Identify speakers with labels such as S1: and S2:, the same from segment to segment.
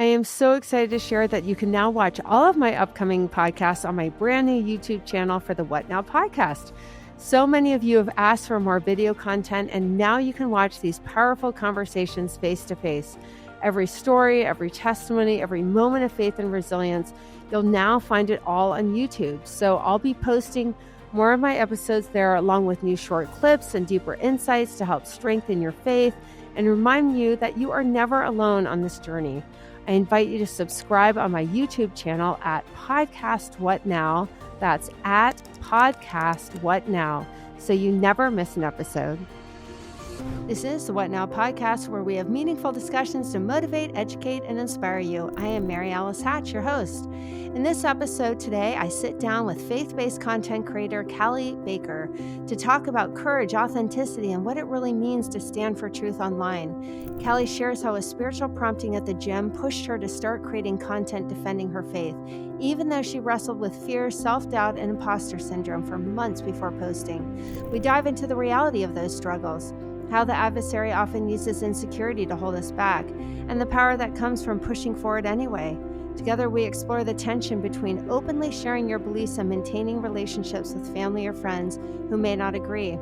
S1: I am so excited to share that you can now watch all of my upcoming podcasts on my brand new YouTube channel for the What Now podcast. So many of you have asked for more video content, and now you can watch these powerful conversations face to face. Every story, every testimony, every moment of faith and resilience, you'll now find it all on YouTube. So I'll be posting more of my episodes there, along with new short clips and deeper insights to help strengthen your faith and remind you that you are never alone on this journey. I invite you to subscribe on my YouTube channel at Podcast What Now. That's at Podcast What Now, so you never miss an episode. This is the What Now podcast, where we have meaningful discussions to motivate, educate, and inspire you. I am Mary Alice Hatch, your host. In this episode today, I sit down with faith-based content creator Calli Baker to talk about courage, authenticity, and what it really means to stand for truth online. Calli shares how a spiritual prompting at the gym pushed her to start creating content defending her faith, even though she wrestled with fear, self-doubt, and imposter syndrome for months before posting. We dive into the reality of those struggles, how the adversary often uses insecurity to hold us back, and the power that comes from pushing forward anyway. Together, we explore the tension between openly sharing your beliefs and maintaining relationships with family or friends who may not agree,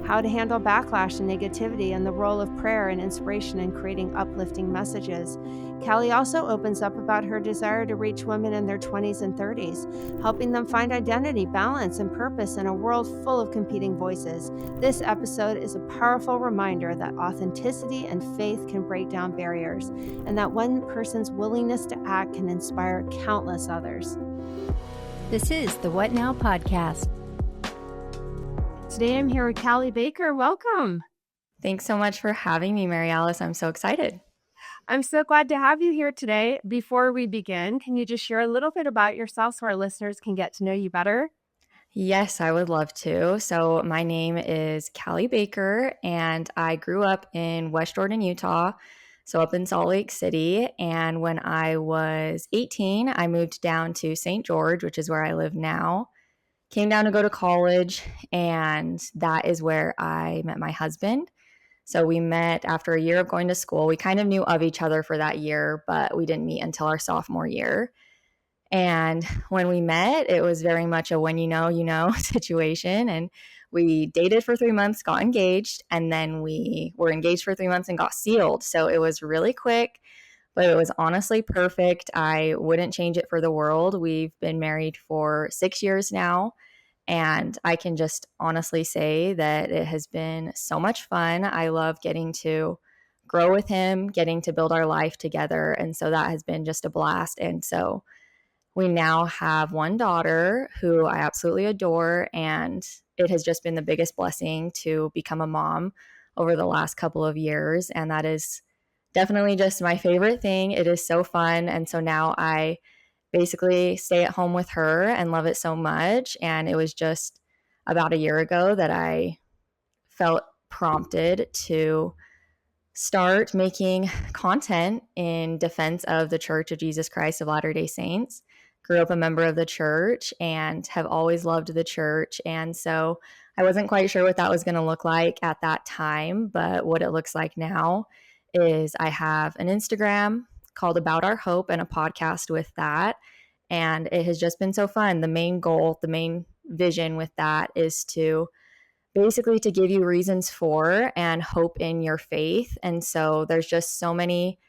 S1: how to handle backlash and negativity, and the role of prayer and inspiration in creating uplifting messages. Calli also opens up about her desire to reach women in their 20s and 30s, helping them find identity, balance, and purpose in a world full of competing voices. This episode is a powerful reminder that authenticity and faith can break down barriers, and that one person's willingness to act can inspire countless others.
S2: This is the What Now podcast.
S1: Today I'm here with Calli Baker. Welcome.
S3: Thanks so much for having me, Mary Alice. I'm so excited.
S1: I'm so glad to have you here today. Before we begin, can you just share a little bit about yourself so our listeners can get to know you better?
S3: Yes, I would love to. So my name is Calli Baker, and I grew up in West Jordan, Utah, so up in Salt Lake City. And when I was 18, I moved down to St. George, which is where I live now. Came down to go to college, and that is where I met my husband. So we met after a year of going to school. We kind of knew of each other for that year, but we didn't meet until our sophomore year. And when we met, it was very much a when you know situation. And we dated for 3 months, got engaged, and then we were engaged for 3 months and got sealed. So it was really quick, but it was honestly perfect. I wouldn't change it for the world. We've been married for 6 years now. And I can just honestly say that it has been so much fun. I love getting to grow with him, getting to build our life together. And so that has been just a blast. And so we now have one daughter who I absolutely adore. And it has just been the biggest blessing to become a mom over the last couple of years. And that is definitely just my favorite thing. It is so fun. And so now I basically stay at home with her and love it so much. And it was just about a year ago that I felt prompted to start making content in defense of the Church of Jesus Christ of Latter-day Saints. Grew up a member of the church and have always loved the church. And so I wasn't quite sure what that was going to look like at that time, but what it looks like now is I have an Instagram called About Our Hope and a podcast with that. And it has just been so fun. The main goal, the main vision with that is to basically to give you reasons for and hope in your faith. And so there's just so many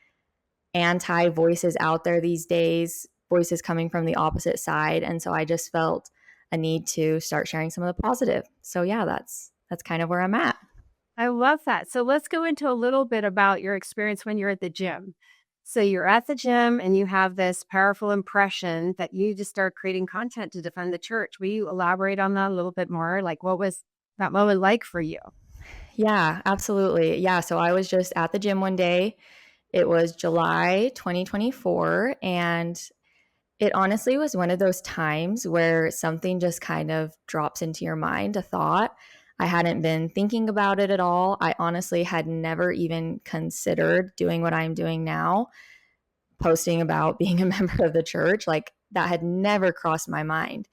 S3: anti-voices out there these days, voices coming from the opposite side. And so I just felt a need to start sharing some of the positive. So yeah, that's kind of where I'm at.
S1: I love that. So let's go into a little bit about your experience when you're at the gym. So you're at the gym and you have this powerful impression that you just start creating content to defend the church. Will you elaborate on that a little bit more? Like, what was that moment like for you?
S3: Yeah, absolutely. Yeah. So I was just at the gym one day. It was July 2024. And it honestly was one of those times where something just kind of drops into your mind, a thought. I hadn't been thinking about it at all. I honestly had never even considered doing what I'm doing now, posting about being a member of the church. Like that had never crossed my mind.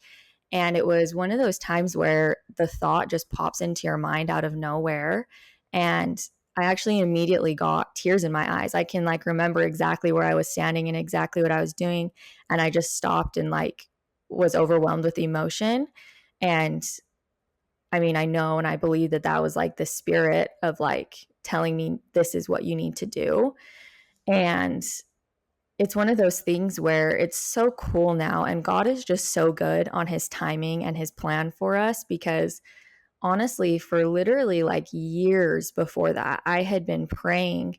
S3: And it was one of those times where the thought just pops into your mind out of nowhere. And I actually immediately got tears in my eyes. I can like remember exactly where I was standing and exactly what I was doing. And I just stopped and like was overwhelmed with emotion. And I mean, I know and I believe that that was like the spirit of like telling me this is what you need to do. And it's one of those things where it's so cool now. And God is just so good on his timing and his plan for us because honestly, for literally like years before that, I had been praying,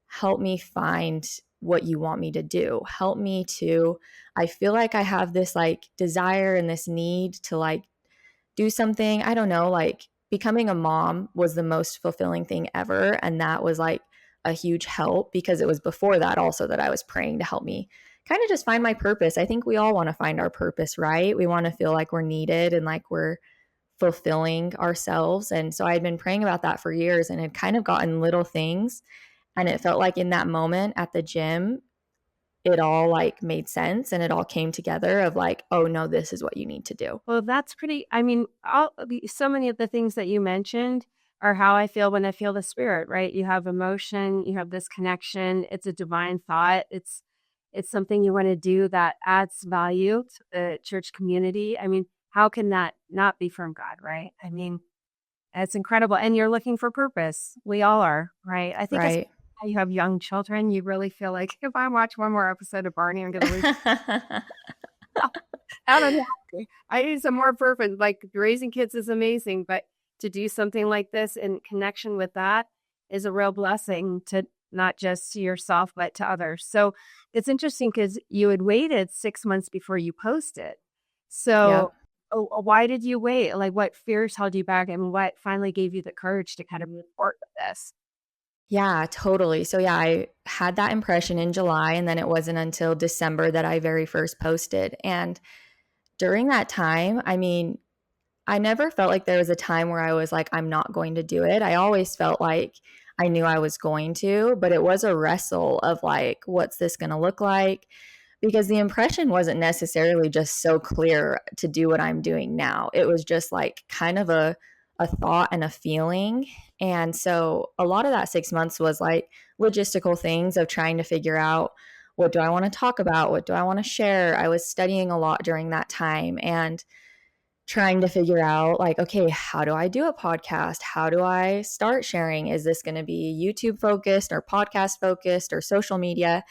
S3: help me find what you want me to do. Help me to, I feel like I have this like desire and this need to like do something. I don't know, like becoming a mom was the most fulfilling thing ever. And that was like a huge help because it was before that also that I was praying to help me kind of just find my purpose. I think we all want to find our purpose, right? We want to feel like we're needed and like we're fulfilling ourselves. And so I had been praying about that for years and had kind of gotten little things. And it felt like in that moment at the gym, it all like made sense and it all came together of like, oh no, this is what you need to do.
S1: Well, that's pretty, I mean, so many of the things that you mentioned are how I feel when I feel the spirit, right? You have emotion, you have this connection. It's a divine thought. It's something you want to do that adds value to the church community. I mean, how can that not be from God, right? I mean, it's incredible. And you're looking for purpose. We all are, right? I think it's
S3: Right.
S1: how you have young children, you really feel like if I watch one more episode of Barney, I'm going to lose. I don't know. I need some more purpose. Like raising kids is amazing, but to do something like this in connection with that is a real blessing to not just to yourself, but to others. So it's interesting because you had waited 6 months before you posted.
S3: Yep.
S1: So why did you wait? Like what fears held you back and what finally gave you the courage to kind of move forward with this?
S3: Yeah, totally. So yeah, I had that impression in July and then it wasn't until December that I very first posted. And during that time, I mean, I never felt like there was a time where I was like, I'm not going to do it. I always felt like I knew I was going to, but it was a wrestle of like, what's this going to look like? Because the impression wasn't necessarily just so clear to do what I'm doing now. It was just like kind of a thought and a feeling. And so a lot of that 6 months was like logistical things of trying to figure out what do I want to talk about? What do I want to share? I was studying a lot during that time and trying to figure out like, okay, how do I do a podcast? How do I start sharing? Is this going to be YouTube focused or podcast focused or social media?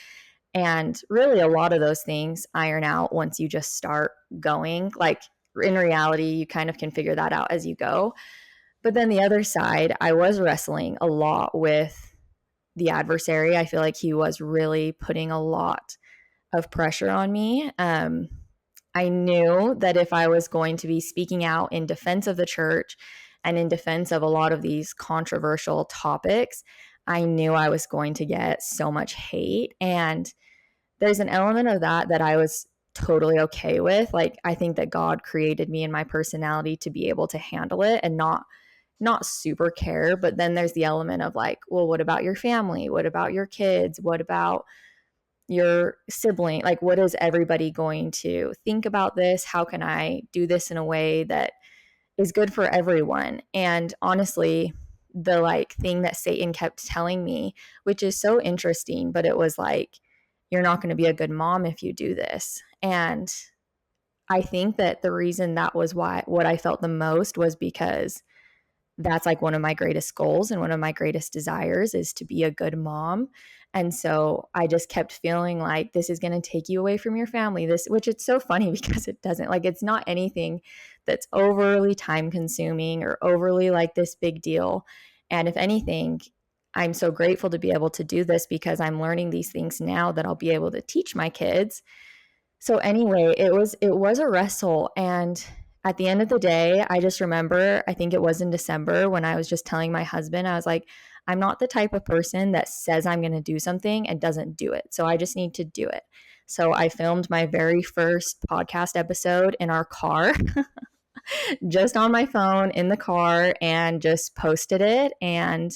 S3: And really a lot of those things iron out once you just start going. Like in reality, you kind of can figure that out as you go. But then the other side, I was wrestling a lot with the adversary. I feel like he was really putting a lot of pressure on me. I knew that if I was going to be speaking out in defense of the church and in defense of a lot of these controversial topics, I knew I was going to get so much hate. And there's an element of that that I was totally okay with. Like, I think that God created me and my personality to be able to handle it and not super care. But then there's the element of like, well, what about your family? What about your kids? What about your sibling? Like, what is everybody going to think about this? How can I do this in a way that is good for everyone? And honestly, the like thing that Satan kept telling me, which is so interesting, but it was like, you're not going to be a good mom if you do this. And I think that the reason that was why what I felt the most was because that's like one of my greatest goals and one of my greatest desires is to be a good mom. And so I just kept feeling like this is going to take you away from your family. This, which it's so funny because it doesn't, like, it's not anything that's overly time consuming or overly like this big deal. And if anything, I'm so grateful to be able to do this because I'm learning these things now that I'll be able to teach my kids. So anyway, it was a wrestle. And at the end of the day, I just remember, I think it was in December when I was just telling my husband, I was like, I'm not the type of person that says I'm going to do something and doesn't do it. So I just need to do it. So I filmed my very first podcast episode in our car, just on my phone in the car, and just posted it. And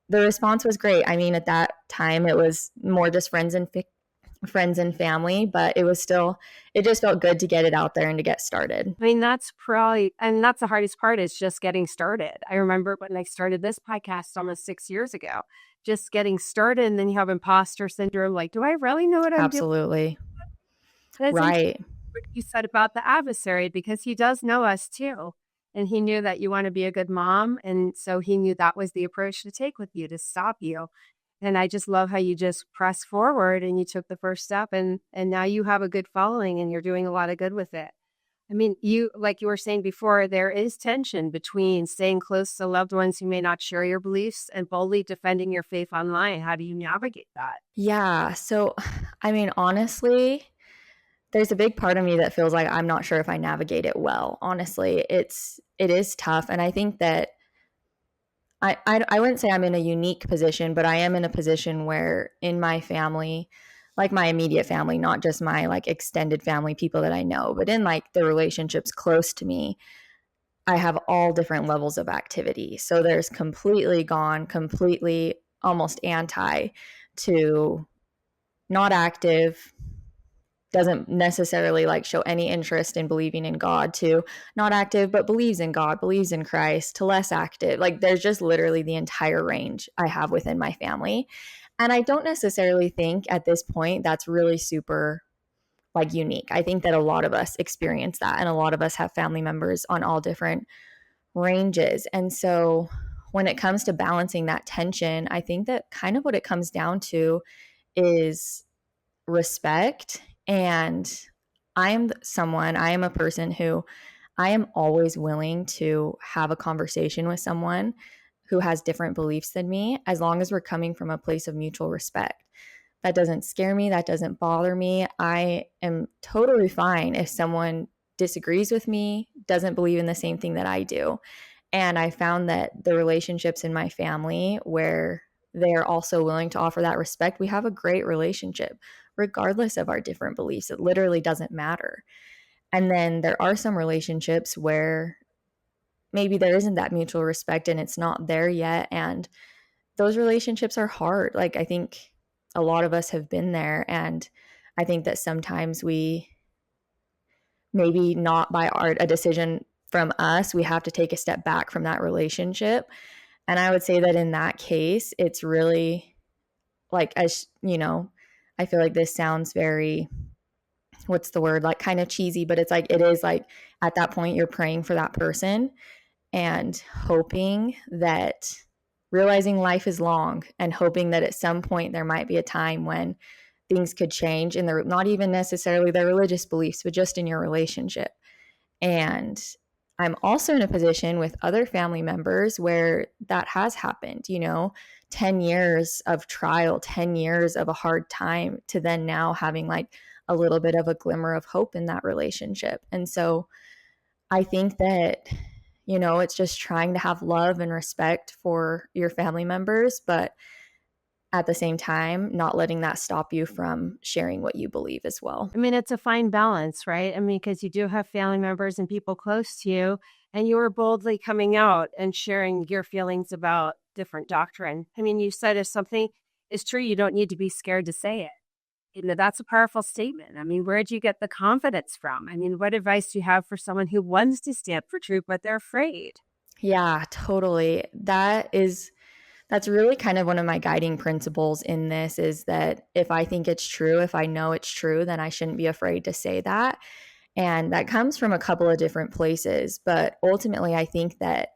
S3: the response was great. I mean, at that time, it was more just friends and friends and family, but it just felt good to get it out there and to get started.
S1: I mean, that's the hardest part is just getting started. I remember when I started this podcast almost 6 years ago, just getting started, and then you have imposter syndrome. Like, do I really know what I'm doing?
S3: Absolutely.
S1: And it's
S3: Right.
S1: what you said about the adversary, because he does know us too. And he knew that you want to be a good mom. And so he knew that was the approach to take with you, to stop you. And I just love how you just pressed forward and you took the first step, and now you have a good following and you're doing a lot of good with it. I mean, like you were saying before, there is tension between staying close to loved ones who may not share your beliefs and boldly defending your faith online. How do you navigate that?
S3: Yeah. So, I mean, honestly, there's a big part of me that feels like I'm not sure if I navigate it well. Honestly, it is tough. And I think that I wouldn't say I'm in a unique position, but I am in a position where in my family, like my immediate family, not just my like extended family, people that I know, but in like the relationships close to me, I have all different levels of activity. So there's completely almost anti to not active, doesn't necessarily like show any interest in believing in God, to not active but believes in God, believes in Christ, to less active. Like there's just literally the entire range I have within my family. And I don't necessarily think at this point that's really super like unique. I think that a lot of us experience that, and a lot of us have family members on all different ranges. And so when it comes to balancing that tension, I think that kind of what it comes down to is respect. And I am a person who I am always willing to have a conversation with someone who has different beliefs than me, as long as we're coming from a place of mutual respect. That doesn't scare me. That doesn't bother me. I am totally fine if someone disagrees with me, doesn't believe in the same thing that I do. And I found that the relationships in my family where they're also willing to offer that respect, we have a great relationship, regardless of our different beliefs. It literally doesn't matter. And then there are some relationships where maybe there isn't that mutual respect and it's not there yet. And those relationships are hard. Like, I think a lot of us have been there. And I think that sometimes we, maybe not by a decision from us, we have to take a step back from that relationship. And I would say that in that case, it's really like, as you know, I feel like this sounds very, what's the word, like kind of cheesy, but it's like, it is like at that point you're praying for that person and hoping that, realizing life is long and hoping that at some point there might be a time when things could change in not even necessarily their religious beliefs, but just in your relationship. And I'm also in a position with other family members where that has happened, 10 years of trial, 10 years of a hard time, to then now having like a little bit of a glimmer of hope in that relationship. And so I think that, it's just trying to have love and respect for your family members, but at the same time, not letting that stop you from sharing what you believe as well.
S1: I mean, it's a fine balance, right? I mean, because you do have family members and people close to you, and you are boldly coming out and sharing your feelings about different doctrine. I mean, you said if something is true, you don't need to be scared to say it. That's a powerful statement. I mean, where'd you get the confidence from? I mean, what advice do you have for someone who wants to stand for truth, but they're afraid?
S3: Yeah, totally. That's really kind of one of my guiding principles in this, is that if I think it's true, if I know it's true, then I shouldn't be afraid to say that. And that comes from a couple of different places. But ultimately, I think that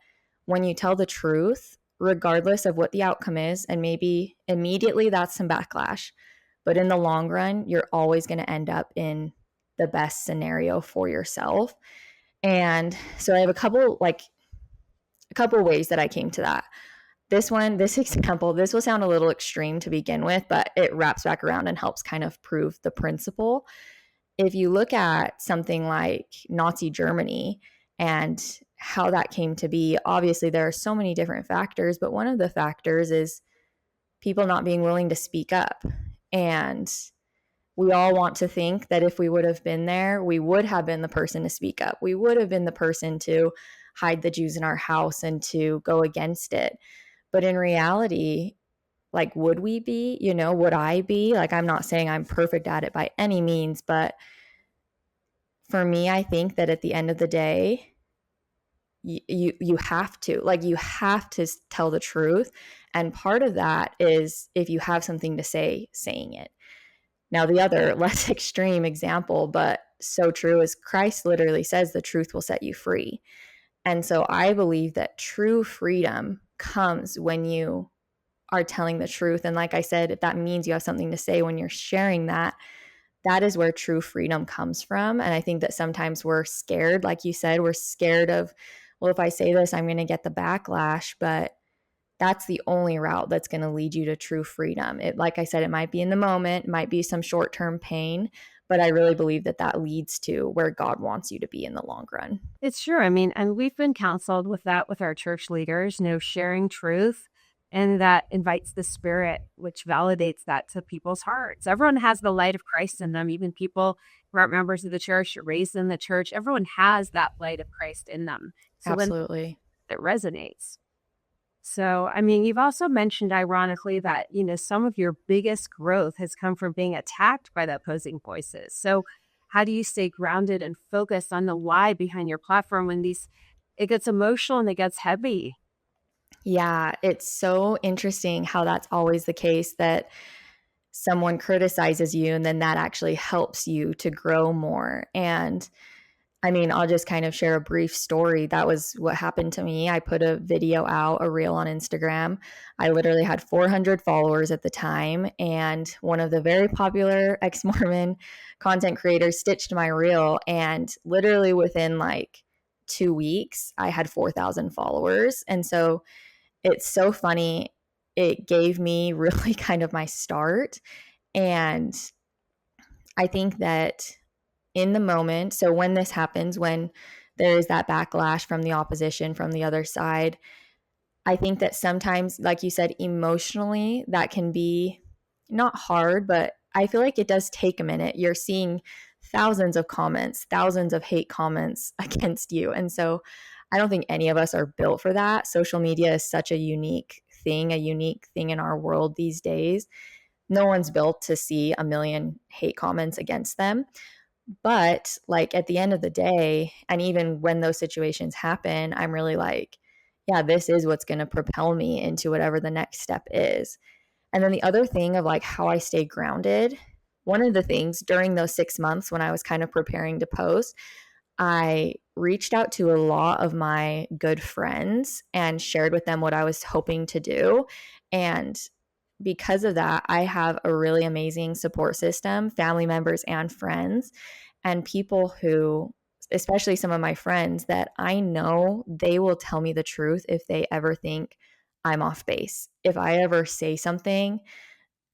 S3: when you tell the truth, regardless of what the outcome is, and maybe immediately that's some backlash, but in the long run, you're always going to end up in the best scenario for yourself. And so I have a couple ways that I came to that. This example, this will sound a little extreme to begin with, but it wraps back around and helps kind of prove the principle. If you look at something like Nazi Germany and how that came to be, obviously there are so many different factors, but one of the factors is people not being willing to speak up. And we all want to think that if we would have been there, we would have been the person to speak up. We would have been the person to hide the Jews in our house and to go against it. But in reality, like, would we be, would I be? Like, I'm not saying I'm perfect at it by any means, but for me, I think that at the end of the day, you have to, like, you have to tell the truth. And part of that is, if you have something to say, saying it. Now, the other less extreme example, but so true, is Christ literally says the truth will set you free. And so I believe that true freedom comes when you are telling the truth. And like I said, if that means you have something to say when you're sharing that, that is where true freedom comes from. And I think that sometimes we're scared, like you said, we're scared of, well, if I say this, I'm going to get the backlash. But that's the only route that's going to lead you to true freedom. It, like I said, it might be in the moment, it might be some short-term pain, but I really believe that that leads to where God wants you to be in the long run.
S1: It's true. I mean, and we've been counseled with that with our church leaders, sharing truth. And that invites the Spirit, which validates that to people's hearts. Everyone has the light of Christ in them, even people who aren't members of the church, raised in the church. Everyone has that light of Christ in them. So
S3: Absolutely.
S1: It resonates. So, I mean, you've also mentioned, ironically, that, some of your biggest growth has come from being attacked by the opposing voices. So how do you stay grounded and focused on the why behind your platform when it gets emotional and it gets heavy?
S3: Yeah, it's so interesting how that's always the case, that someone criticizes you and then that actually helps you to grow more. And I mean, I'll just kind of share a brief story. That was what happened to me. I put a video out, a reel on Instagram. I literally had 400 followers at the time. And one of the very popular ex-Mormon content creators stitched my reel. And literally within like 2 weeks, I had 4,000 followers. And so it's so funny. It gave me really kind of my start. And I think that in the moment, so when this happens, when there is that backlash from the opposition, from the other side, I think that sometimes, like you said, emotionally, that can be not hard, but I feel like it does take a minute. You're seeing thousands of comments, thousands of hate comments against you. And so I don't think any of us are built for that. Social media is such a unique thing in our world these days. No one's built to see a million hate comments against them. But like at the end of the day, and even when those situations happen, I'm really like, yeah, this is what's going to propel me into whatever the next step is. And then the other thing of like how I stay grounded, one of the things during those 6 months when I was kind of preparing to post, I reached out to a lot of my good friends and shared with them what I was hoping to do. And because of that, I have a really amazing support system, family members and friends, and people who, especially some of my friends, that I know they will tell me the truth if they ever think I'm off base. If I ever say something,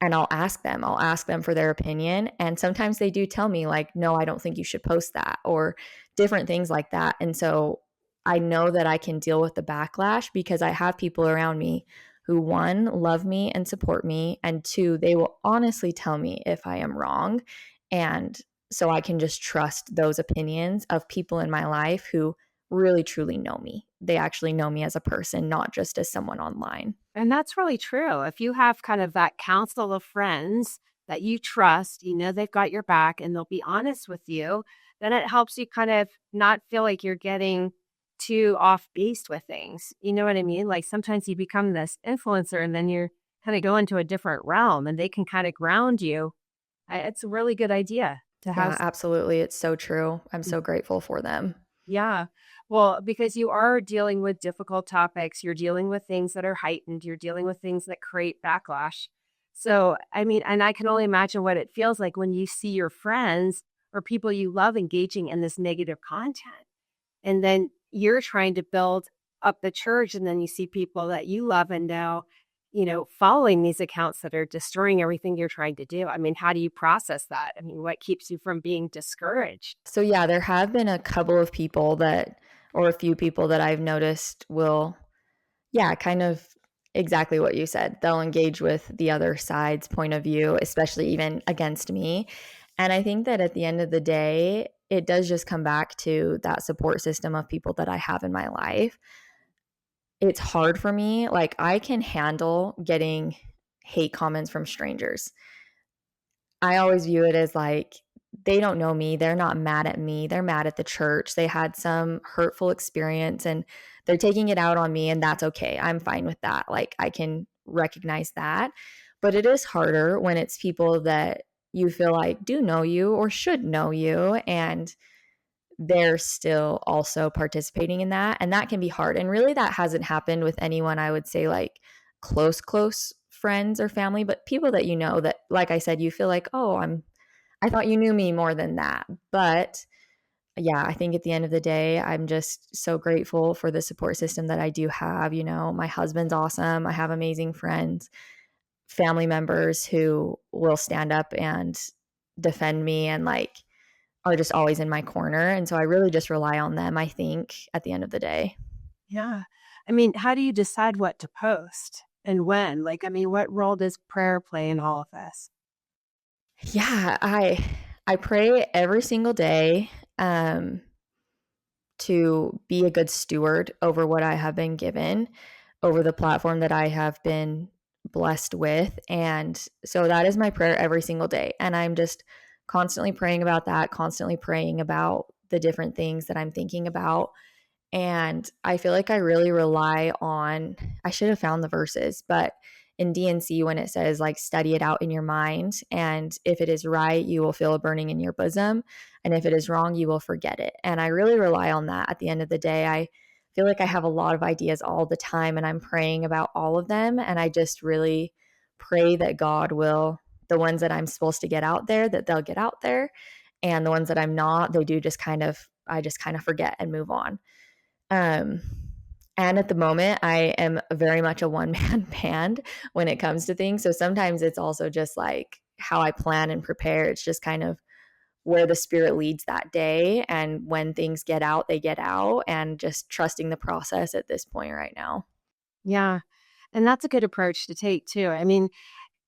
S3: and I'll ask them for their opinion. And sometimes they do tell me, like, no, I don't think you should post that, or different things like that. And so I know that I can deal with the backlash because I have people around me who, one, love me and support me, and two, they will honestly tell me if I am wrong. And so I can just trust those opinions of people in my life who really truly know me. They actually know me as a person, not just as someone online.
S1: And that's really true. If you have kind of that council of friends that you trust, they've got your back and they'll be honest with you, then it helps you kind of not feel like you're getting too off base with things. You know what I mean? Like sometimes you become this influencer and then you're kind of go into a different realm and they can kind of ground you. It's a really good idea to have.
S3: Yeah, absolutely. It's so true. I'm so grateful for them.
S1: Yeah. Well, because you are dealing with difficult topics, you're dealing with things that are heightened, you're dealing with things that create backlash. So, I mean, and I can only imagine what it feels like when you see your friends or people you love engaging in this negative content. And then you're trying to build up the church, and then you see people that you love and now, following these accounts that are destroying everything you're trying to do. I mean, how do you process that? I mean, what keeps you from being discouraged?
S3: So yeah, there have been a couple of people or a few people that I've noticed will, yeah, kind of exactly what you said. They'll engage with the other side's point of view, especially even against me. And I think that at the end of the day, it does just come back to that support system of people that I have in my life. It's hard for me. Like, I can handle getting hate comments from strangers. I always view it as like, they don't know me. They're not mad at me. They're mad at the church. They had some hurtful experience and they're taking it out on me, and that's okay. I'm fine with that. Like, I can recognize that. But it is harder when it's people that you feel like do know you or should know you, and they're still also participating in that. And that can be hard. And really, that hasn't happened with anyone, I would say, like close friends or family, but people that you know that, like I said, you feel like, oh, I thought you knew me more than that. But yeah, I think at the end of the day, I'm just so grateful for the support system that I do have. You know, my husband's awesome. I have amazing friends, family members who will stand up and defend me and like are just always in my corner. And so I really just rely on them, I think, at the end of the day.
S1: Yeah. I mean, how do you decide what to post and when? Like, I mean, what role does prayer play in all of this?
S3: Yeah, I pray every single day um to be a good steward over what I have been given, over the platform that I have been blessed with. And so that is my prayer every single day. And I'm just constantly praying about that, constantly praying about the different things that I'm thinking about. And I feel like I really rely on, I should have found the verses, but in DNC, when it says like study it out in your mind, and if it is right, you will feel a burning in your bosom. And if it is wrong, you will forget it. And I really rely on that at the end of the day. I feel like I have a lot of ideas all the time, and I'm praying about all of them. And I just really pray that God will, the ones that I'm supposed to get out there, that they'll get out there. And the ones that I'm not, they do just kind of, I just kind of forget and move on. Um, and at the moment, I am very much a one man band when it comes to things. So sometimes it's also just like how I plan and prepare. It's just kind of where the spirit leads that day. And when things get out, they get out, and just trusting the process at this point right now.
S1: Yeah. And that's a good approach to take too. I mean,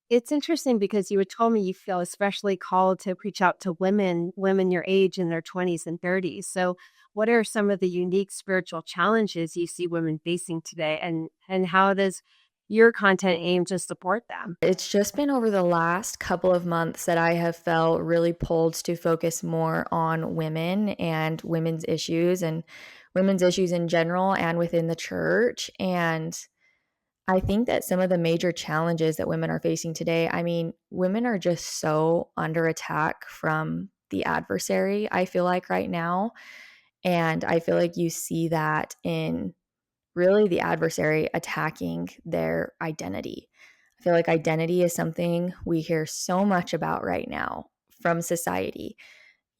S1: it's interesting because you had told me you feel especially called to reach out to women your age in their 20s and 30s. So, what are some of the unique spiritual challenges you see women facing today, and how does your content aim to support them?
S3: It's just been over the last couple of months that I have felt really pulled to focus more on women and women's issues in general and within the church. And I think that some of the major challenges that women are facing today, I mean, women are just so under attack from the adversary, I feel like right now. And I feel like you see that in really the adversary attacking their identity. I feel like identity is something we hear so much about right now from society.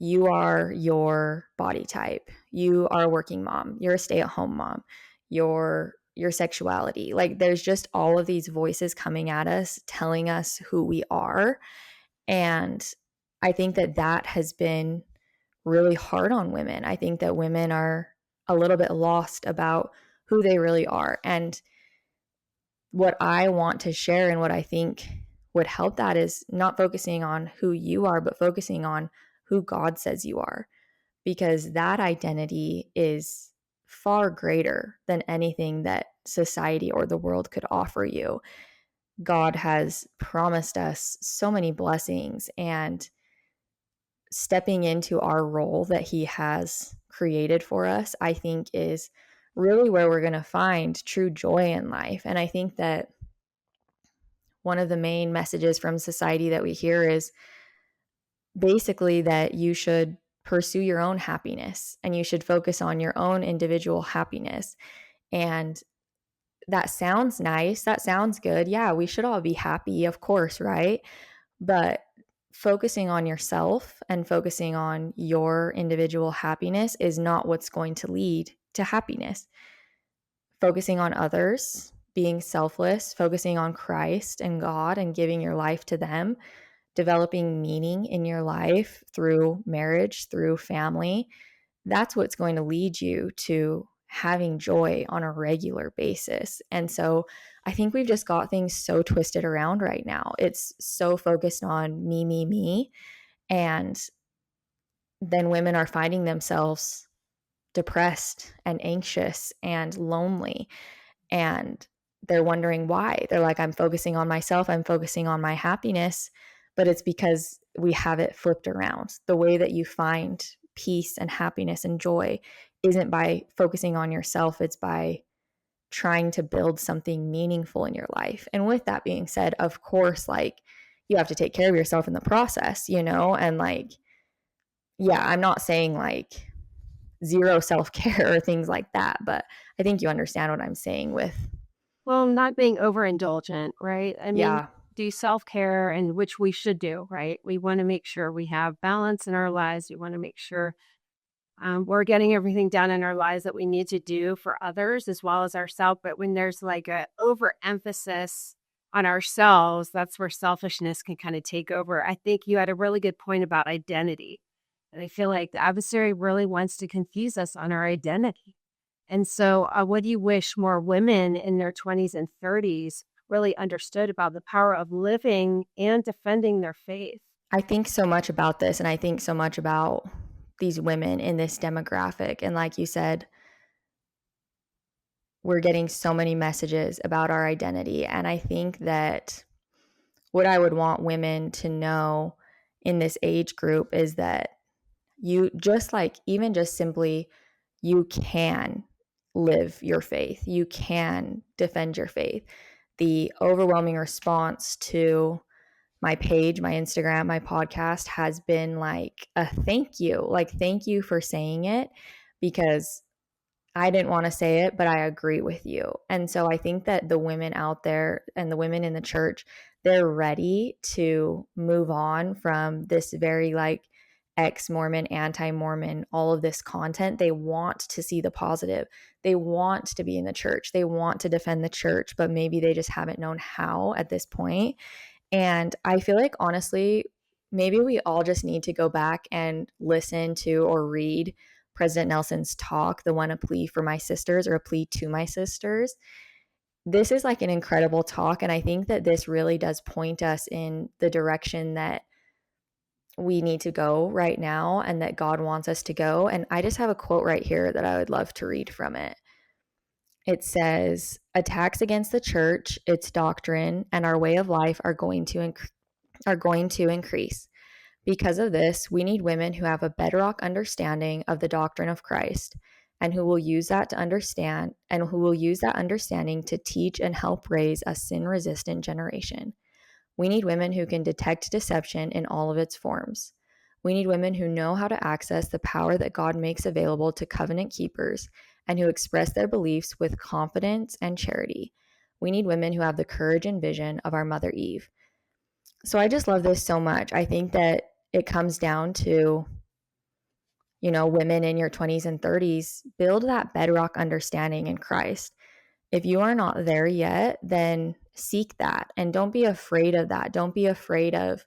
S3: You are your body type. You are a working mom. You're a stay-at-home mom. Your sexuality. Like, there's just all of these voices coming at us telling us who we are. And I think that that has been really hard on women. I think that women are a little bit lost about who they really are. And what I want to share and what I think would help that is not focusing on who you are, but focusing on who God says you are, because that identity is far greater than anything that society or the world could offer you. God has promised us so many blessings, and stepping into our role that He has created for us, I think, is really where we're going to find true joy in life. And I think that one of the main messages from society that we hear is basically that you should pursue your own happiness and you should focus on your own individual happiness. And that sounds nice. That sounds good. Yeah, we should all be happy, of course, right? But focusing on yourself and focusing on your individual happiness is not what's going to lead to happiness. Focusing on others, being selfless, focusing on Christ and God and giving your life to them, developing meaning in your life through marriage, through family, that's what's going to lead you to having joy on a regular basis. And so I think we've just got things so twisted around right now. It's so focused on me, me, me. And then women are finding themselves depressed and anxious and lonely. And they're wondering why. They're like, I'm focusing on myself, I'm focusing on my happiness, but it's because we have it flipped around. The way that you find peace and happiness and joy isn't by focusing on yourself, it's by trying to build something meaningful in your life. And with that being said, of course, like you have to take care of yourself in the process, you know? And like, yeah, I'm not saying like zero self-care or things like that, but I think you understand what I'm saying with,
S1: Well, not being overindulgent, right? I mean,
S3: yeah,
S1: do self-care, and which we should do, right? We want to make sure we have balance in our lives. We want to make sure we're getting everything done in our lives that we need to do for others as well as ourselves. But when there's like a overemphasis on ourselves, that's where selfishness can kind of take over. I think you had a really good point about identity. And I feel like the adversary really wants to confuse us on our identity. And so, what do you wish more women in their 20s and 30s really understood about the power of living and defending their faith?
S3: I think so much about this, and I think so much about these women in this demographic. And like you said, we're getting so many messages about our identity. And I think that what I would want women to know in this age group is that you just like, even just simply, you can live your faith, you can defend your faith. The overwhelming response to my page, my Instagram, my podcast has been like a thank you. Like, thank you for saying it, because I didn't want to say it, but I agree with you. And so I think that the women out there and the women in the church, they're ready to move on from this very like ex-Mormon, anti-Mormon, all of this content. They want to see the positive. They want to be in the church. They want to defend the church, but maybe they just haven't known how at this point. And I feel like, honestly, maybe we all just need to go back and listen to or read President Nelson's talk, the one, A Plea for My Sisters, or A Plea to My Sisters. This is like an incredible talk. And I think that this really does point us in the direction that we need to go right now and that God wants us to go. And I just have a quote right here that I would love to read from it. It says, attacks against the church, its doctrine, and our way of life are going to increase. Because of this, we need women who have a bedrock understanding of the doctrine of Christ and who will use that understanding to teach and help raise a sin-resistant generation. We need women who can detect deception in all of its forms. We need women who know how to access the power that God makes available to covenant keepers and who express their beliefs with confidence and charity. We need women who have the courage and vision of our Mother Eve. So I just love this so much. I think that it comes down to, you know, women in your 20s and 30s, build that bedrock understanding in Christ. If you are not there yet, then seek that and don't be afraid of that. Don't be afraid of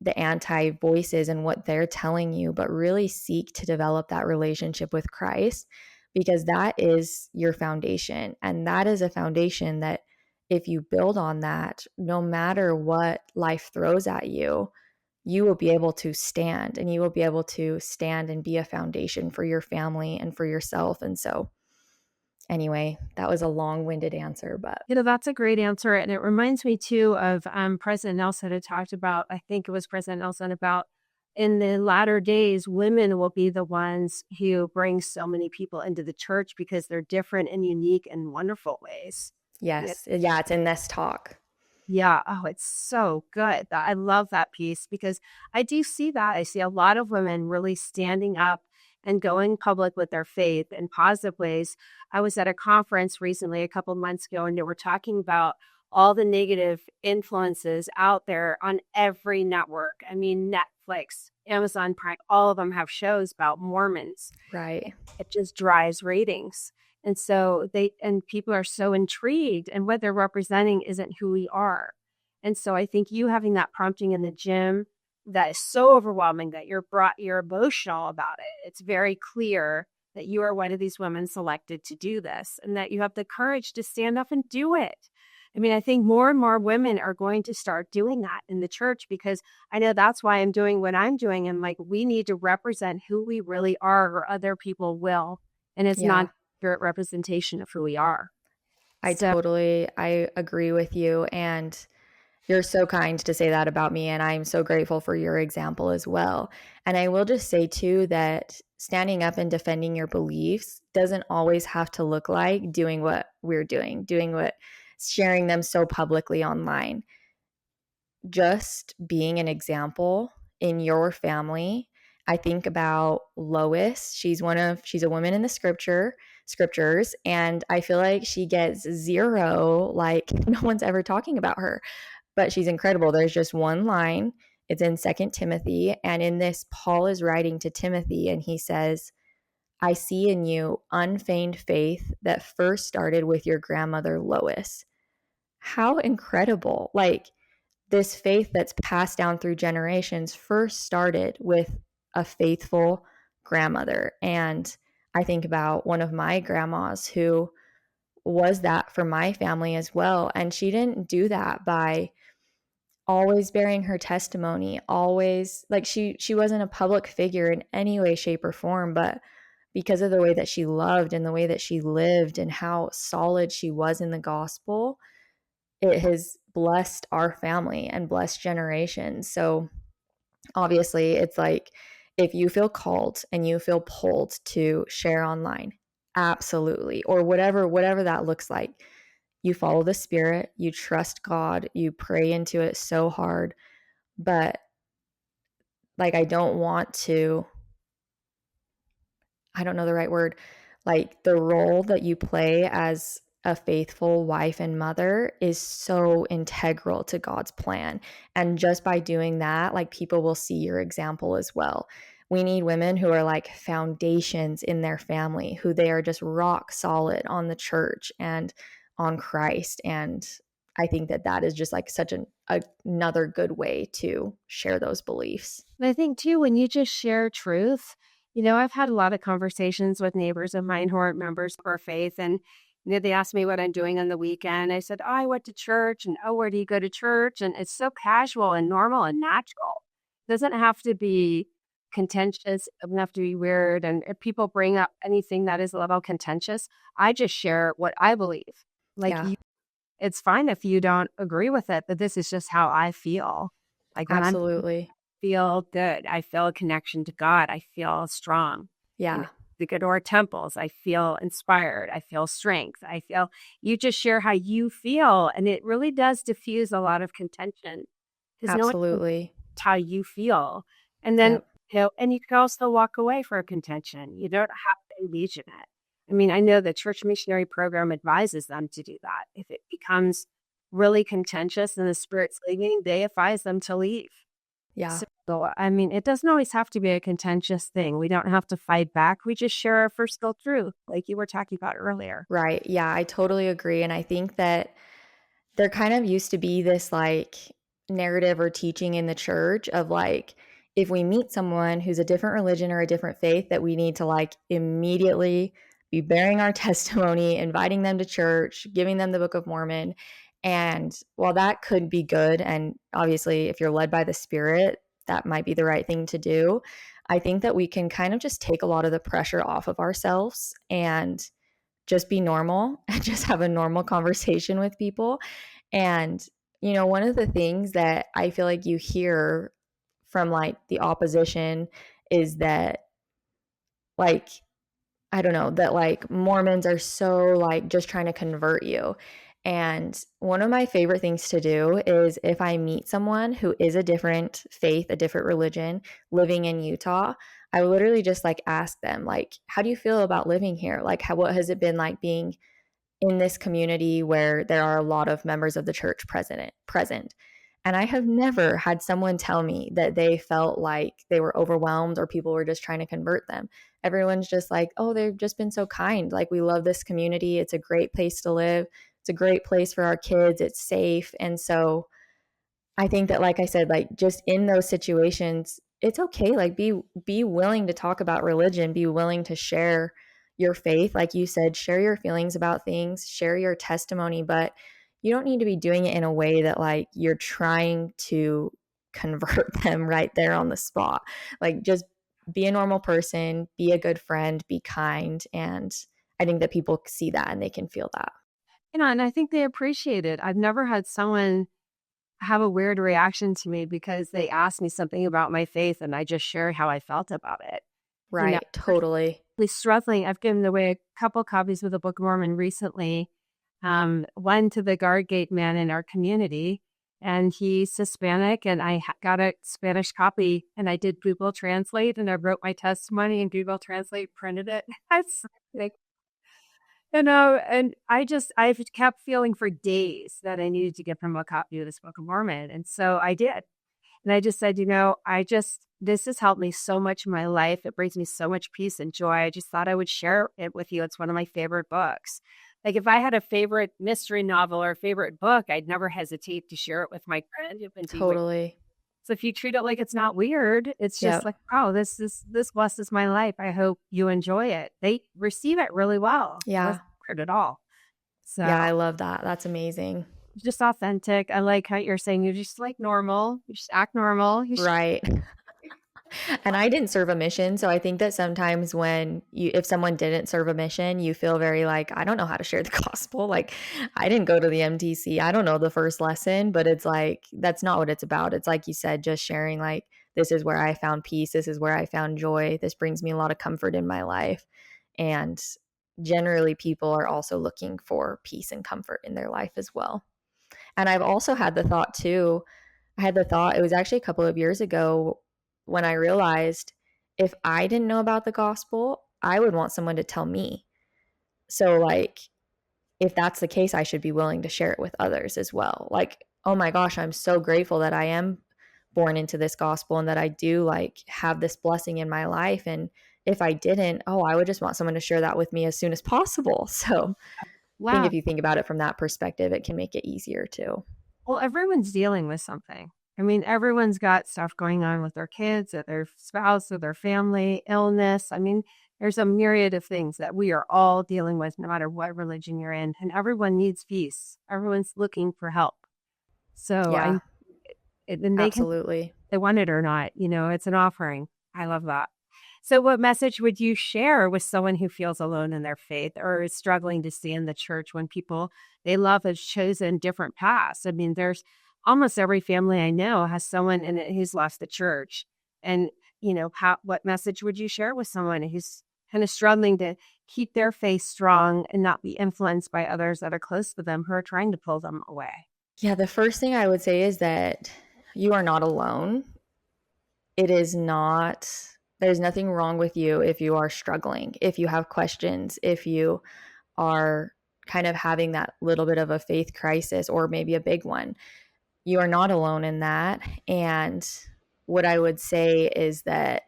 S3: the anti voices and what they're telling you, but really seek to develop that relationship with Christ, because that is your foundation. And that is a foundation that if you build on that, no matter what life throws at you, you will be able to stand, and you will be able to stand and be a foundation for your family and for yourself. And so anyway, that was a long-winded answer, but
S1: You know, that's a great answer. And it reminds me too of President Nelson had talked about, I think it was President Nelson, about in the latter days, women will be the ones who bring so many people into the church because they're different and unique and wonderful ways.
S3: yes, yeah, it's in this talk.
S1: Yeah. Oh, it's so good. I love that piece because I do see that. I see a lot of women really standing up and going public with their faith in positive ways. I was at a conference recently, a couple of months ago, and they were talking about all the negative influences out there on every network. I mean, Netflix, Amazon Prime, all of them have shows about Mormons.
S3: Right.
S1: It just drives ratings. And so people are so intrigued, and what they're representing isn't who we are. And so I think you having that prompting in the gym that is so overwhelming that you're emotional about it. It's very clear that you are one of these women selected to do this and that you have the courage to stand up and do it. I mean, I think more and more women are going to start doing that in the church because I know that's why I'm doing what I'm doing. And like, we need to represent who we really are or other people will. And it's not
S3: Yeah.
S1: an accurate representation of who we are. So
S3: I agree with you. And you're so kind to say that about me. And I'm so grateful for your example as well. And I will just say, too, that standing up and defending your beliefs doesn't always have to look like doing what we're doing what sharing them so publicly online. Just being an example in your family. I think about Lois. She's a woman in the scriptures, and I feel like she gets zero, like no one's ever talking about her, but she's incredible. There's just one line. It's in Second Timothy, and in this Paul is writing to Timothy and he says, I see in you unfeigned faith that first started with your grandmother Lois. How incredible. Like, this faith that's passed down through generations first started with a faithful grandmother. And I think about one of my grandmas who was that for my family as well. And she didn't do that by always bearing her testimony, always like she wasn't a public figure in any way, shape, or form, but because of the way that she loved and the way that she lived and how solid she was in the gospel, it has blessed our family and blessed generations. So obviously, it's like if you feel called and you feel pulled to share online, absolutely, or whatever that looks like, you follow the Spirit, you trust God, you pray into it so hard. But like, I don't know the right word, like the role that you play as a faithful wife and mother is so integral to God's plan. And just by doing that, like people will see your example as well. We need women who are like foundations in their family, who they are just rock solid on the church and on Christ. And I think that that is just like another good way to share those beliefs.
S1: I think too, when you just share truth, I've had a lot of conversations with neighbors of mine who aren't members of our faith. And, they ask me what I'm doing on the weekend. I said, oh, I went to church. And, oh, where do you go to church? And it's so casual and normal and natural. It doesn't have to be contentious. It doesn't have to be weird. And if people bring up anything that is a little contentious, I just share what I believe. Like,
S3: Yeah,
S1: it's fine if you don't agree with it, but this is just how I feel. Like when I'm
S3: absolutely.
S1: feel good. I feel a connection to God. I feel strong. You know,
S3: Yeah,
S1: we go to our temples. I feel inspired. I feel strength. I feel you just share how you feel. And it really does diffuse a lot of contention because no one knows
S3: absolutely.
S1: how you feel. And then,
S3: Yep.
S1: and you can also walk away for a contention. You don't have to engage in it. I mean, I know the church missionary program advises them to do that. If it becomes really contentious and the spirit's leaving, they advise them to leave.
S3: Yeah.
S1: So, I mean, it doesn't always have to be a contentious thing. We don't have to fight back. We just share our personal truth, like you were talking about earlier.
S3: Right. Yeah, I totally agree. And I think that there kind of used to be this like narrative or teaching in the church of like, if we meet someone who's a different religion or a different faith, that we need to like immediately be bearing our testimony, inviting them to church, giving them the Book of Mormon. And while that could be good, and obviously if you're led by the Spirit, that might be the right thing to do, I think that we can kind of just take a lot of the pressure off of ourselves and just be normal and just have a normal conversation with people. And, one of the things that I feel like you hear from like the opposition is that, like, I don't know, that like Mormons are so like just trying to convert you. And one of my favorite things to do is if I meet someone who is a different faith, a different religion living in Utah, I literally just like ask them, like, how do you feel about living here? Like, what has it been like being in this community where there are a lot of members of the church present. And I have never had someone tell me that they felt like they were overwhelmed or people were just trying to convert them. Everyone's just like, oh, they've just been so kind. Like, we love this community. It's a great place to live. It's a great place for our kids. It's safe. And so I think that, like I said, like just in those situations, it's okay. Like be willing to talk about religion, be willing to share your faith. Like you said, share your feelings about things, share your testimony, but you don't need to be doing it in a way that like you're trying to convert them right there on the spot. Like, just be a normal person, be a good friend, be kind. And I think that people see that and they can feel that.
S1: And I think they appreciate it. I've never had someone have a weird reaction to me because they asked me something about my faith and I just share how I felt about it. You know,
S3: Right. Totally.
S1: really struggling. I've given away a couple copies of the Book of Mormon recently. One to the guard gate man in our community, and he's Hispanic, and I got a Spanish copy, and I did Google Translate, and I wrote my testimony in Google Translate, printed it. That's like, and I've kept feeling for days that I needed to give him a copy of this Book of Mormon, and so I did. And I just said, this has helped me so much in my life. It brings me so much peace and joy. I just thought I would share it with you. It's one of my favorite books. Like if I had a favorite mystery novel or a favorite book, I'd never hesitate to share it with my friend.
S3: Totally.
S1: So if you treat it like it's not weird, it's just
S3: Yep.
S1: like, oh, this blesses my life. I hope you enjoy it. They receive it really well. It
S3: Yeah.
S1: wasn't weird at all. So
S3: Yeah, I love that. That's amazing.
S1: just authentic. I like how you're saying you're just like normal. You just act normal.
S3: Right. And I didn't serve a mission, so I think that sometimes if someone didn't serve a mission, you feel very like, I don't know how to share the gospel. Like, I didn't go to the MTC. I don't know the first lesson, but it's like, that's not what it's about. It's like you said, just sharing like, this is where I found peace. This is where I found joy. This brings me a lot of comfort in my life. And generally, people are also looking for peace and comfort in their life as well. And I've also had the thought too, it was actually a couple of years ago when I realized if I didn't know about the gospel, I would want someone to tell me. So, like, if that's the case, I should be willing to share it with others as well. Like, oh my gosh, I'm so grateful that I am born into this gospel and that I do like have this blessing in my life. And if I didn't, I would just want someone to share that with me as soon as possible. So, I think
S1: wow.
S3: if you think about it from that perspective, it can make it easier too.
S1: Well, everyone's dealing with something. I mean, everyone's got stuff going on with their kids, or their spouse, or their family, illness. I mean, there's a myriad of things that we are all dealing with, no matter what religion you're in. And everyone needs peace. Everyone's looking for help. So
S3: Yeah,
S1: and
S3: absolutely.
S1: they want it or not, it's an offering. I love that. So what message would you share with someone who feels alone in their faith or is struggling to stay in the church when people they love have chosen different paths? I mean, there's almost every family I know has someone in it who's left the church. And, what message would you share with someone who's kind of struggling to keep their faith strong and not be influenced by others that are close to them who are trying to pull them away?
S3: Yeah, the first thing I would say is that you are not alone. It is not, there's nothing wrong with you if you are struggling, if you have questions, if you are kind of having that little bit of a faith crisis or maybe a big one. You are not alone in that. And what I would say is that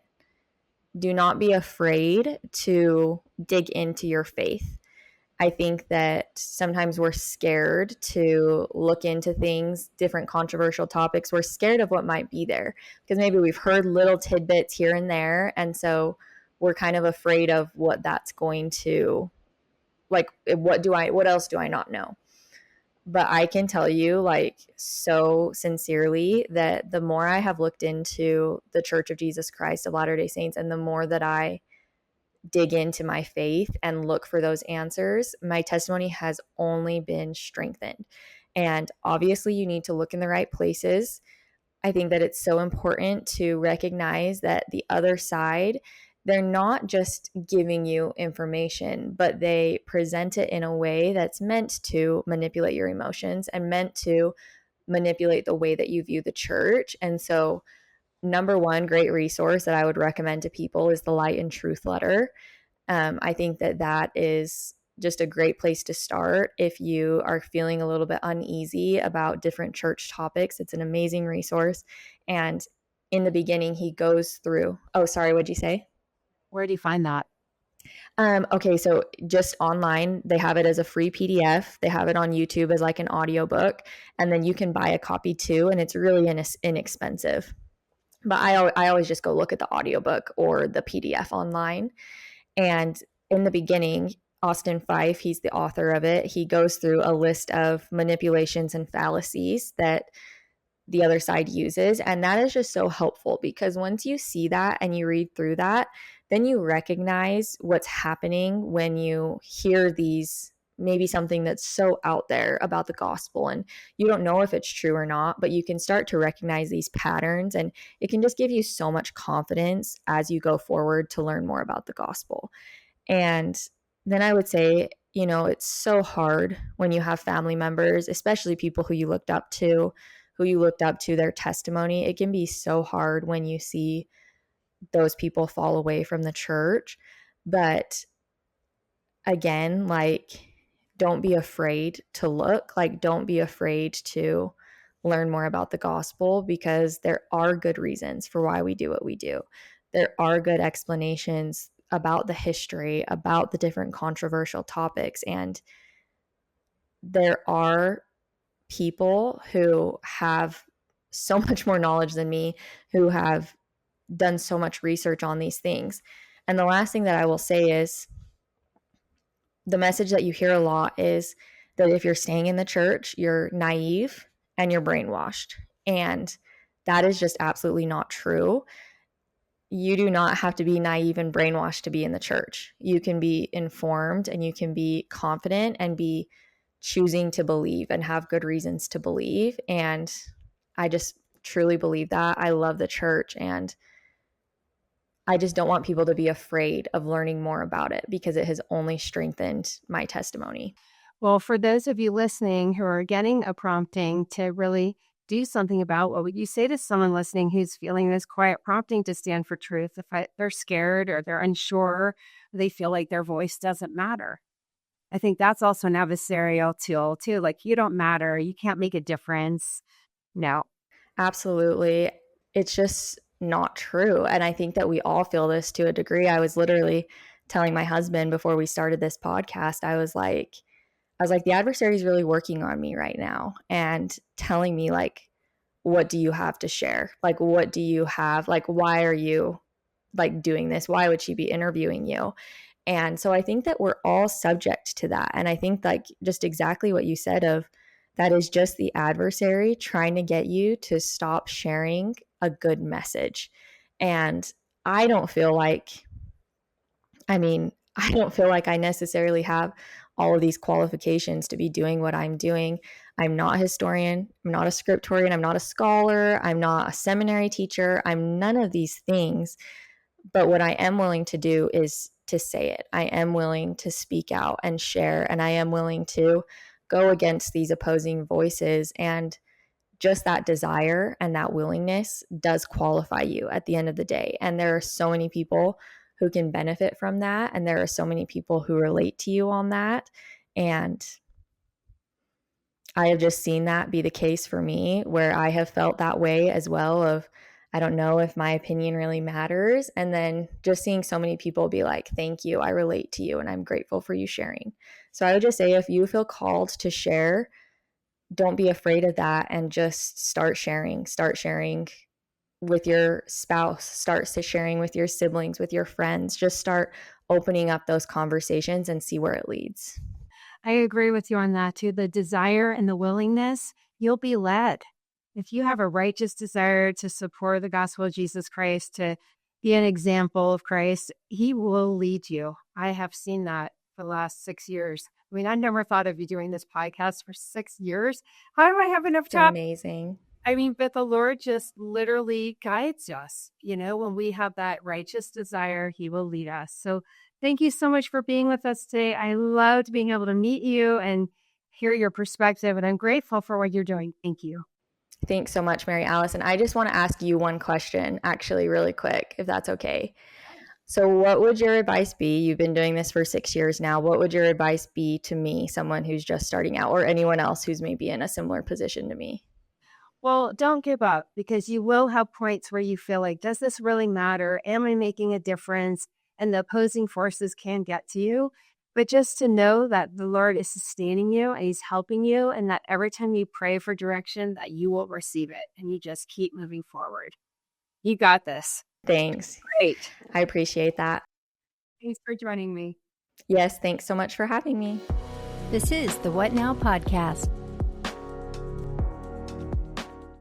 S3: do not be afraid to dig into your faith. I think that sometimes we're scared to look into things, different controversial topics. We're scared of what might be there because maybe we've heard little tidbits here and there. And so we're kind of afraid of what that's going to, like, what else do I not know? But I can tell you, like, so sincerely that the more I have looked into the Church of Jesus Christ of Latter-day Saints and the more that I dig into my faith and look for those answers, my testimony has only been strengthened. And obviously, you need to look in the right places. I think that it's so important to recognize that the other side, they're not just giving you information, but they present it in a way that's meant to manipulate your emotions and meant to manipulate the way that you view the church. And so, number one great resource that I would recommend to people is the Light and Truth letter. I think that is just a great place to start if you are feeling a little bit uneasy about different church topics. It's an amazing resource. And in the beginning, he goes through, what'd you say?
S1: Where do you find that?
S3: Okay, so just online, they have it as a free PDF. They have it on YouTube as like an audiobook, and then you can buy a copy too, and it's really inexpensive. But I always just go look at the audiobook or the PDF online. And in the beginning, Austin Fife, he's the author of it. He goes through a list of manipulations and fallacies that the other side uses. And that is just so helpful because once you see that and you read through that, then you recognize what's happening when you hear these maybe something that's so out there about the gospel and you don't know if it's true or not, but you can start to recognize these patterns, and it can just give you so much confidence as you go forward to learn more about the gospel. And then I would say, it's so hard when you have family members, especially people who you looked up to their testimony. It can be so hard when you see those people fall away from the church. But again, like, don't be afraid to look, like, don't be afraid to learn more about the gospel, because there are good reasons for why we do what we do. There are good explanations about the history, about the different controversial topics, and there are people who have so much more knowledge than me, who have done so much research on these things. And the last thing that I will say is, the message that you hear a lot is that if you're staying in the church, you're naive and you're brainwashed. And that is just absolutely not true. You do not have to be naive and brainwashed to be in the church. You can be informed and you can be confident and be choosing to believe and have good reasons to believe. And I just truly believe that. I love the church, and I just don't want people to be afraid of learning more about it, because it has only strengthened my testimony.
S1: Well, for those of you listening who are getting a prompting to really do something about, what would you say to someone listening who's feeling this quiet prompting to stand for truth? If they're scared or they're unsure, they feel like their voice doesn't matter. I think that's also an adversarial tool too. Like, you don't matter. You can't make a difference. No.
S3: Absolutely. It's just not true. And I think that we all feel this to a degree. I was literally telling my husband before we started this podcast, I was like, the adversary is really working on me right now and telling me, like, what do you have to share? Like, what do you have? Like, why are you like doing this? Why would she be interviewing you? And so I think that we're all subject to that. And I think, like, just exactly what you said, of that is just the adversary trying to get you to stop sharing a good message. And I don't feel like, I don't feel like I necessarily have all of these qualifications to be doing what I'm doing. I'm not a historian. I'm not a scriptorian. I'm not a scholar. I'm not a seminary teacher. I'm none of these things. But what I am willing to do is to say it. I am willing to speak out and share, and I am willing to go against these opposing voices. And just that desire and that willingness does qualify you at the end of the day. And there are so many people who can benefit from that. And there are so many people who relate to you on that. And I have just seen that be the case for me, where I have felt that way as well, of, I don't know if my opinion really matters. And then just seeing so many people be like, thank you, I relate to you, and I'm grateful for you sharing. So I would just say, if you feel called to share, don't be afraid of that, and just start sharing with your spouse, start sharing with your siblings, with your friends. Just start opening up those conversations and see where it leads.
S1: I agree with you on that too. The desire and the willingness, you'll be led. If you have a righteous desire to support the gospel of Jesus Christ, to be an example of Christ, he will lead you. I have seen that for the last 6 years. I mean, I never thought of you doing this podcast for 6 years. How do I have enough time?
S3: Amazing.
S1: I mean, but the Lord just literally guides us. When we have that righteous desire, he will lead us. So thank you so much for being with us today. I loved being able to meet you and hear your perspective, and I'm grateful for what you're doing. Thank you.
S3: Thanks so much, Mary Alice. And I just want to ask you one question, actually, really quick, if that's okay. So what would your advice be? You've been doing this for 6 years now. What would your advice be to me, someone who's just starting out, or anyone else who's maybe in a similar position to me?
S1: Well, don't give up, because you will have points where you feel like, does this really matter? Am I making a difference? And the opposing forces can get to you. But just to know that the Lord is sustaining you and he's helping you, and that every time you pray for direction, that you will receive it, and you just keep moving forward. You got this.
S3: Thanks.
S1: Great.
S3: I appreciate that.
S1: Thanks for joining me.
S3: Yes, thanks so much for having me.
S2: This is the What Now Podcast.